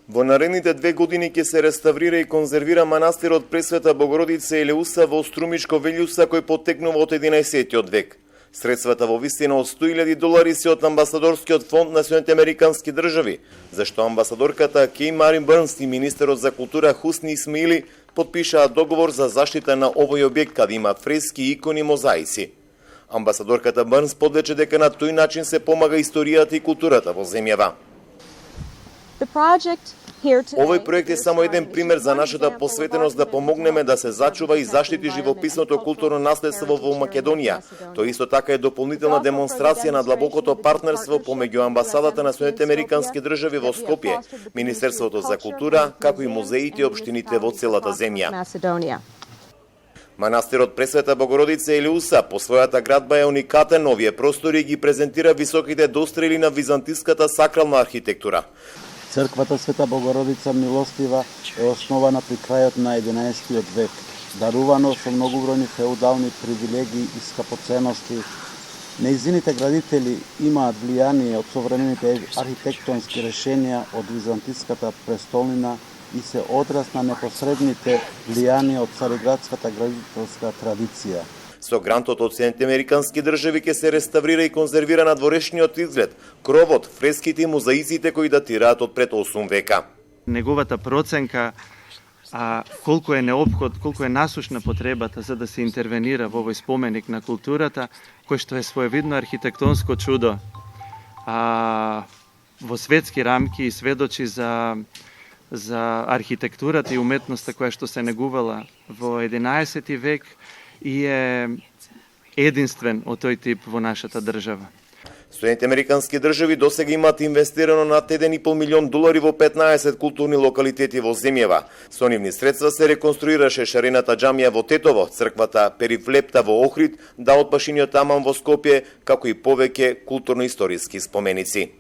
Во наредните 2 години ќе се реставрира и конзервира манастирот Пресвета Богородица Елеуса во Струмичко Велјуса, кој потекнува од 11 век. Средствата во вистина од $100,000 се од амбасадорскиот фонд на Соединетите Американски држави, зашто амбасадорката Кей Марин Бърнс и министерот за култура Хусни Исмаили потпишаа договор за заштита на овој објект, каде има фрески, икони, мозаици. Амбасадорката Бърнс подлече дека на тој начин се помага историјата и културата во земјава. Овој проект е само еден пример за нашата посветеност да помогнеме да се зачува и заштити живописното културно наследство во Македонија. Тој исто така е дополнителна демонстрација на длабокото партнерство помеѓу амбасадата на Соединетите Американски држави во Скопје, Министерството за култура, како и музеите и општините во целата земја. Манастирот Пресвета Богородица Елеуса по својата градба е уникатен. Овие простори ги презентира високите дострели на византиската сакрална архитектура. Црквата Света Богородица Милостива е основана при крајот на 11 век, дарувано со многобројни феудални привилегии и скапоценности. Нејзините градители имаат влијание од современите архитектонски решенија од византиската престолнина и се одраз на непосредните влијанија од цариградската градителска традиција. Со грантот од Соединетите Американски држави ќе се реставрира и конзервира надворешниот изглед, кровот, фреските и мозаиците кои датираат од пред 8 века. Неговата проценка колку е неопход, колку е насушна потребата за да се интервенира во овој споменик на културата, кој што е своевидно архитектонско чудо, во светски рамки и сведочи за архитектурата и уметноста која што се негувала во 11 век и е единствен од тој тип во нашата држава. Соединетите Американски држави досега имаат инвестирано над $1,5 милион во 15 културни локалитети во земјава. Со нивни средства се реконструираше шарената џамија во Тетово, црквата Перифлепта во Охрид, Даот Башиниот аман во Скопје, како и повеќе културно-историски споменици.